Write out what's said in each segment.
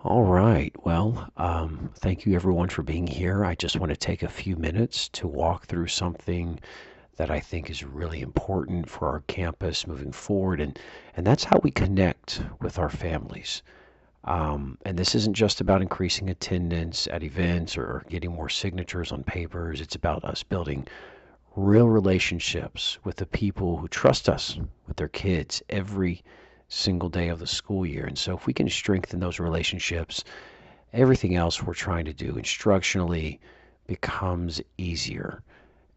All right. Well, thank you everyone for being here. I just want to take a few minutes to walk through something that I think is really important for our campus moving forward, and that's how we connect with our families. And this isn't just about increasing attendance at events or getting more signatures on papers. It's about us building real relationships with the people who trust us with their kids every single day of the school year. And so, if we can strengthen those relationships, everything else we're trying to do instructionally becomes easier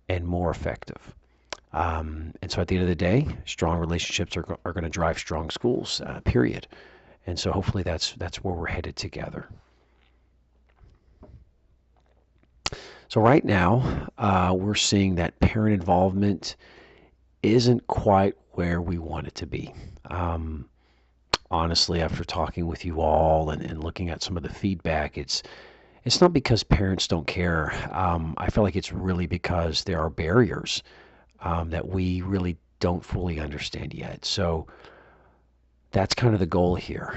and more effective. And so at the end of the day, strong relationships are going to drive strong schools, period. And so hopefully that's where we're headed together. So right now, we're seeing that parent involvement isn't quite where we want it to be. Um, Honestly, after talking with you all and looking at some of the feedback, it's not because parents don't care. I feel like it's really because there are barriers that we really don't fully understand yet. So that's kind of the goal here,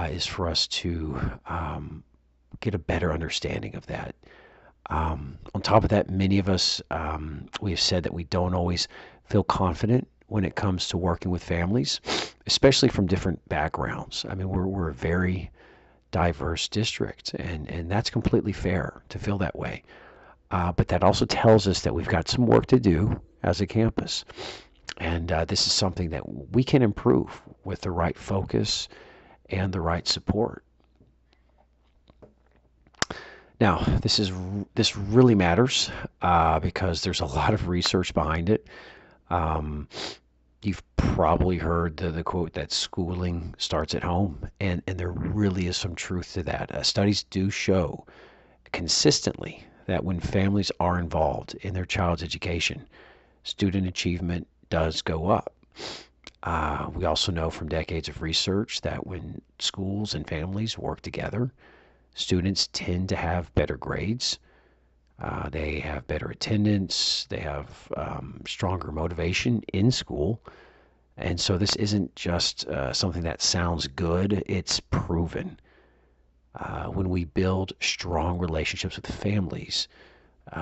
is for us to get a better understanding of that. On top of that, many of us, we have said that we don't always feel confident when it comes to working with families, especially from different backgrounds. I mean, we're a very diverse district, and that's completely fair to feel that way. But that also tells us that we've got some work to do as a campus. And this is something that we can improve with the right focus and the right support. Now, this really matters because there's a lot of research behind it. Um, you've probably heard the quote that schooling starts at home, and there really is some truth to that. Studies do show consistently that when families are involved in their child's education, student achievement does go up. We also know from decades of research that when schools and families work together, students tend to have better grades. They have better attendance. They have stronger motivation in school. And so this isn't just something that sounds good, it's proven. When we build strong relationships with families,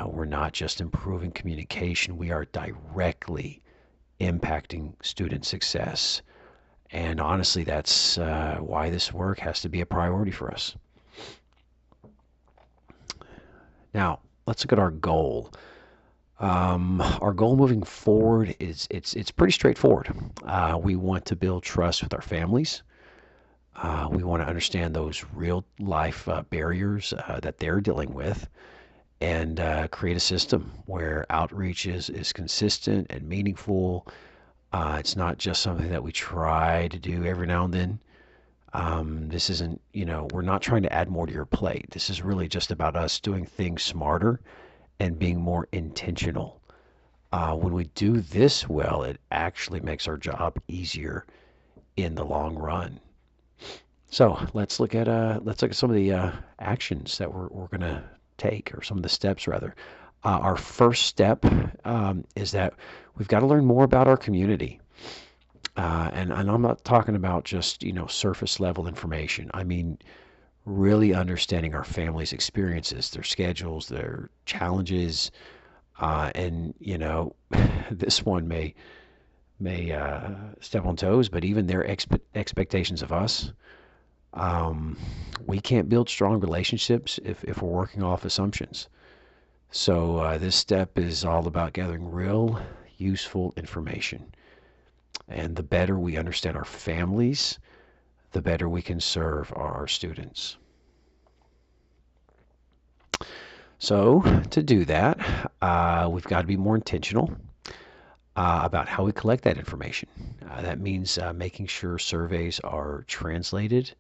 we're not just improving communication, we are directly impacting student success. And honestly, that's why this work has to be a priority for us. Now, let's look at our goal. Our goal moving forward is it's pretty straightforward. We want to build trust with our families. We want to understand those real life barriers that they're dealing with, and create a system where outreach is consistent and meaningful. It's not just something that we try to do every now and then. This isn't, we're not trying to add more to your plate. This is really just about us doing things smarter and being more intentional. When we do this well, it actually makes our job easier in the long run. So let's look at some of the actions that we're going to take, or some of the steps rather. Our first step is that we've got to learn more about our community. And I'm not talking about just surface level information. I mean really understanding our families' experiences, their schedules, their challenges, and this one may step on toes, but even their expectations of us. Um, we can't build strong relationships if we're working off assumptions. So this step is all about gathering real, useful information. And the better we understand our families, the better we can serve our students. So to do that, we've got to be more intentional about how we collect that information. That means making sure surveys are translated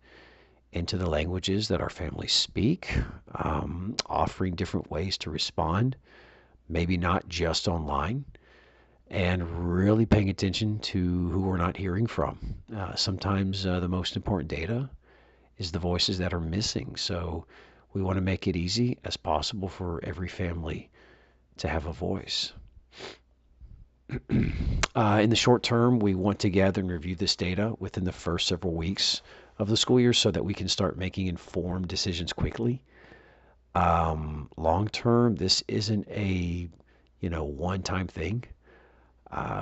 into the languages that our families speak, offering different ways to respond, maybe not just online, and really paying attention to who we're not hearing from. Sometimes the most important data is the voices that are missing. So we want to make it easy as possible for every family to have a voice. In the short term, we want to gather and review this data within the first several weeks of the school year so that we can start making informed decisions quickly. Long term, this isn't a one-time thing.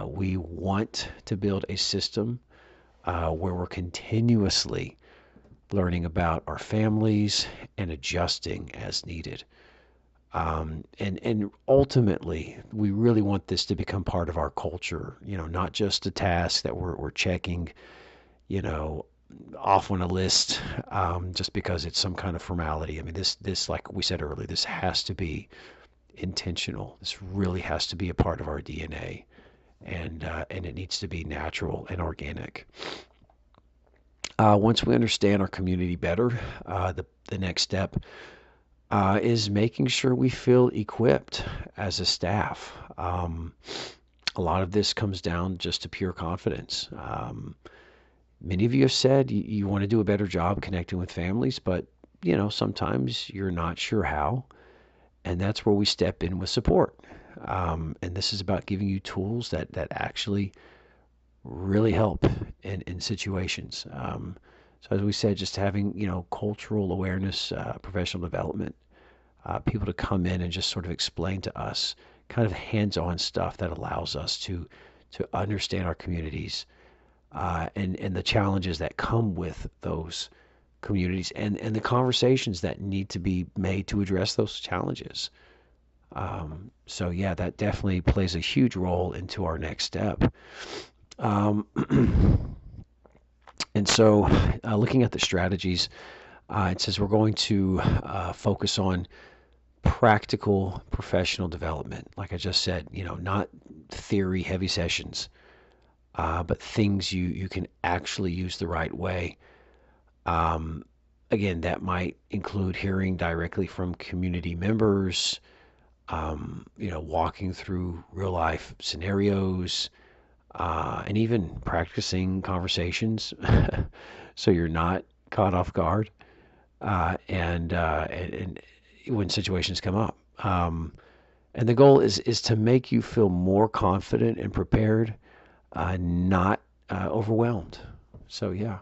We want to build a system where we're continuously learning about our families and adjusting as needed. And ultimately, we really want this to become part of our culture. Not just a task that we're checking, you know, off on a list just because it's some kind of formality. I mean, this like we said earlier, this has to be intentional. This really has to be a part of our DNA, and it needs to be natural and organic. Once we understand our community better, the next step is making sure we feel equipped as a staff. A lot of this comes down just to pure confidence. Many of you have said you want to do a better job connecting with families, but sometimes you're not sure how, and that's where we step in with support. And this is about giving you tools that actually really help in situations. So as we said, just having cultural awareness, professional development, people to come in and just sort of explain to us kind of hands-on stuff that allows us to understand our communities and the challenges that come with those communities and the conversations that need to be made to address those challenges. So yeah, that definitely plays a huge role into our next step. Um, and so, looking at the strategies, it says we're going to focus on practical professional development. Like I just said, not theory heavy sessions, but things you can actually use the right way. Um, Again, that might include hearing directly from community members, walking through real life scenarios, and even practicing conversations so you're not caught off guard and when situations come up. And the goal is to make you feel more confident and prepared, not overwhelmed. So yeah.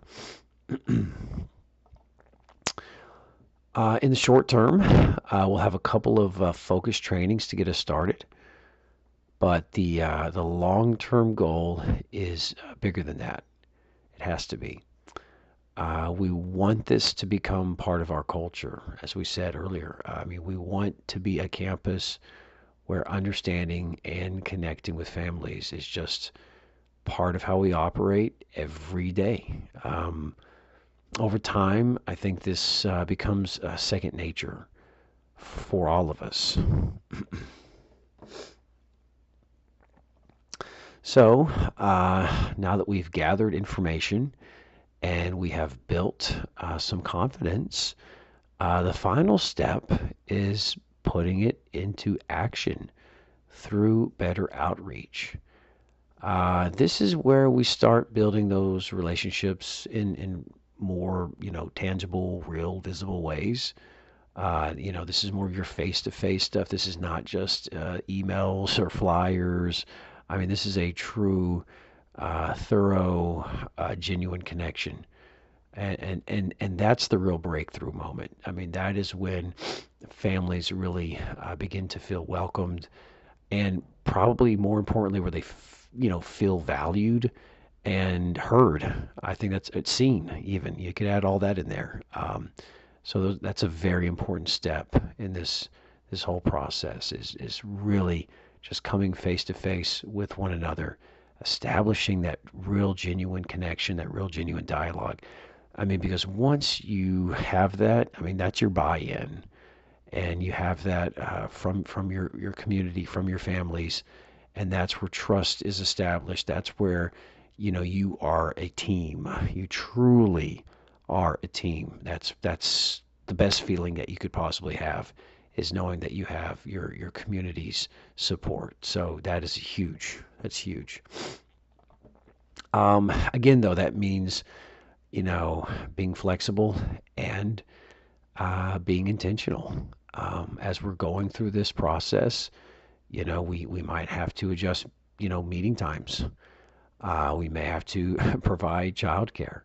In the short term, we'll have a couple of focus trainings to get us started, but the long-term goal is bigger than that. It has to be. We want this to become part of our culture, as we said earlier. I mean, we want to be a campus where understanding and connecting with families is just part of how we operate every day. Over time, I think this becomes second nature for all of us. So, now that we've gathered information and we have built some confidence, the final step is putting it into action through better outreach. This is where we start building those relationships in more, tangible, real, visible ways. This is more of your face-to-face stuff. This is not just emails or flyers. I mean, this is a true, thorough, genuine connection. And that's the real breakthrough moment. I mean, that is when families really begin to feel welcomed, and probably more importantly, where they feel valued and heard. I think it's seen. Even you could add all that in there. So that's a very important step in this whole process. Is really just coming face to face with one another, establishing that real genuine connection, that real genuine dialogue. I mean, because once you have that, I mean, that's your buy-in, and you have that from your community, from your families, and that's where trust is established. That's where you are a team. You truly are a team. That's the best feeling that you could possibly have, is knowing that you have your community's support. So that is huge. That's huge. Again, though, that means being flexible and being intentional. As we're going through this process, we might have to adjust, meeting times. We may have to provide childcare.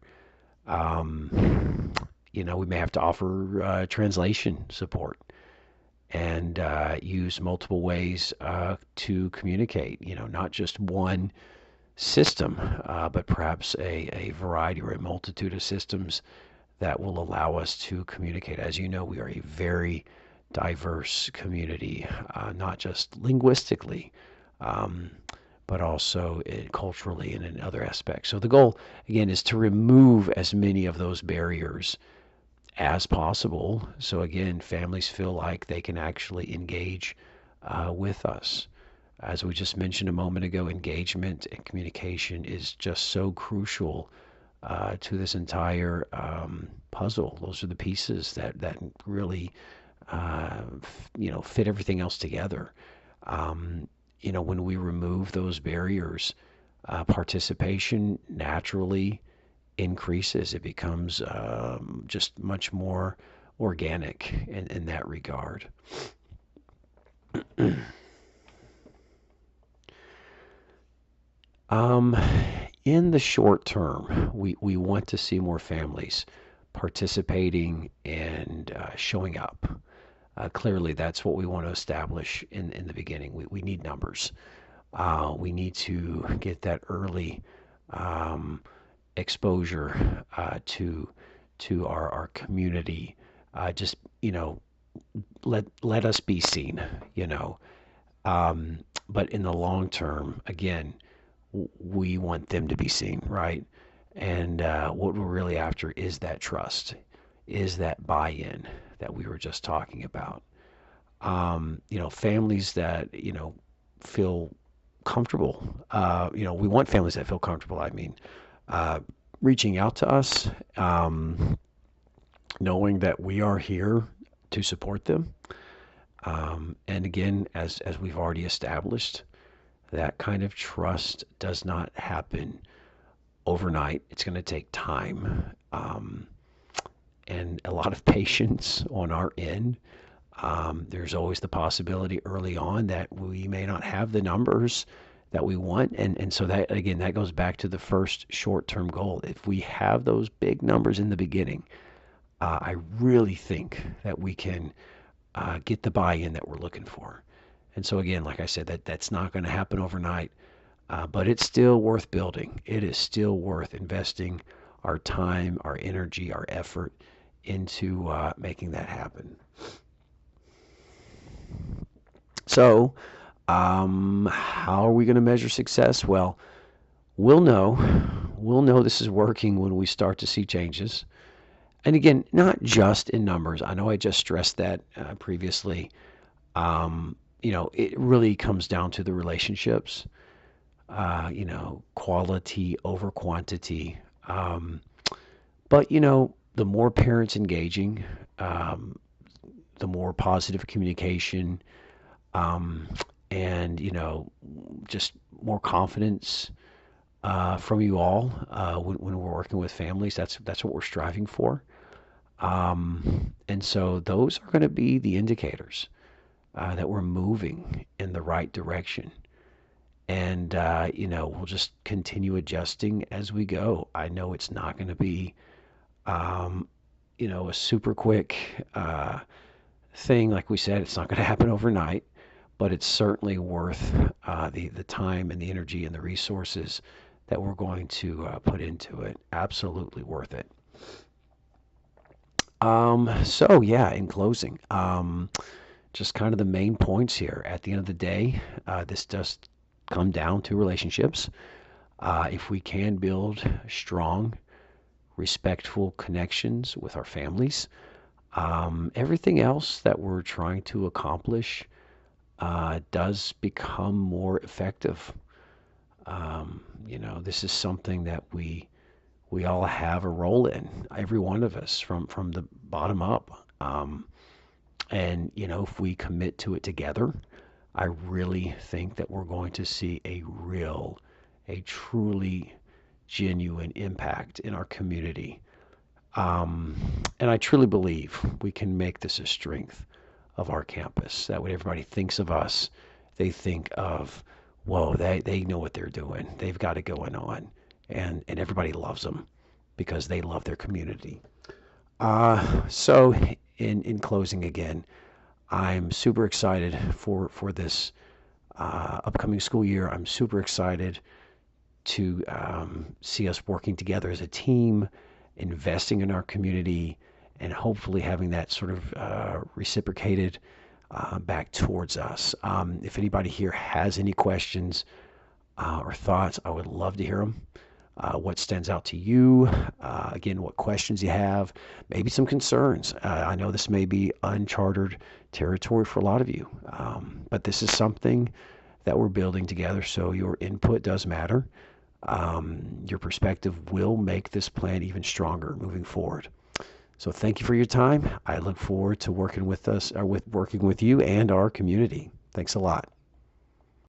Um, we may have to offer translation support and use multiple ways to communicate. Not just one system, but perhaps a variety or a multitude of systems that will allow us to communicate. As you know, we are a very diverse community, not just linguistically, um, but also culturally and in other aspects. So the goal, again, is to remove as many of those barriers as possible. So again, families feel like they can actually engage with us. As we just mentioned a moment ago, engagement and communication is just so crucial to this entire puzzle. Those are the pieces that really fit everything else together. When we remove those barriers, participation naturally increases. It becomes just much more organic in that regard. Um, in the short term, we want to see more families participating and showing up. Clearly, that's what we want to establish in the beginning. We need numbers. We need to get that early um, exposure to our community. Just let us be seen. You know, um, but in the long term, again, we want them to be seen, right? And what we're really after is that trust, is that buy-in that we were just talking about. Families that feel comfortable. We want families that feel comfortable. I mean, uh, reaching out to us, knowing that we are here to support them. And again, as we've already established, that kind of trust does not happen overnight. It's going to take time and a lot of patience on our end. There's always the possibility early on that we may not have the numbers that we want. And so that, again, that goes back to the first short-term goal. If we have those big numbers in the beginning, I really think that we can get the buy-in that we're looking for. And so again, like I said, that's not going to happen overnight, but it's still worth building. It is still worth investing our time, our energy, our effort into making that happen. So, how are we going to measure success? Well, we'll know. We'll know this is working when we start to see changes. And again, not just in numbers. I know I just stressed that previously. It really comes down to the relationships, quality over quantity. Um, but, the more parents engaging, um, the more positive communication, um, and, just more confidence from you all when we're working with families. That's what we're striving for. And so those are going to be the indicators that we're moving in the right direction. And, we'll just continue adjusting as we go. I know it's not going to be, um, a super quick thing. Like we said, it's not going to happen overnight, but it's certainly worth the time and the energy and the resources that we're going to put into it. Absolutely worth it. So yeah, in closing, just kind of the main points here. At the end of the day, this does come down to relationships. If we can build strong, respectful connections with our families, everything else that we're trying to accomplish does become more effective. This is something that we all have a role in, every one of us, from the bottom up. And if we commit to it together, I really think that we're going to see a truly genuine impact in our community. And I truly believe we can make this a strength of our campus. That when everybody thinks of us, they think of, whoa, they know what they're doing. They've got it going on. And everybody loves them. because they love their community. So in closing again, I'm super excited for this upcoming school year. I'm super excited to see us working together as a team, investing in our community, and hopefully having that sort of reciprocated back towards us. If anybody here has any questions or thoughts, I would love to hear them. What stands out to you? Again, what questions you have, maybe some concerns. I know this may be uncharted territory for a lot of you, but this is something that we're building together, so your input does matter. Your perspective will make this plan even stronger moving forward. So thank you for your time. I look forward to working with us, or with working with you and our community. Thanks a lot.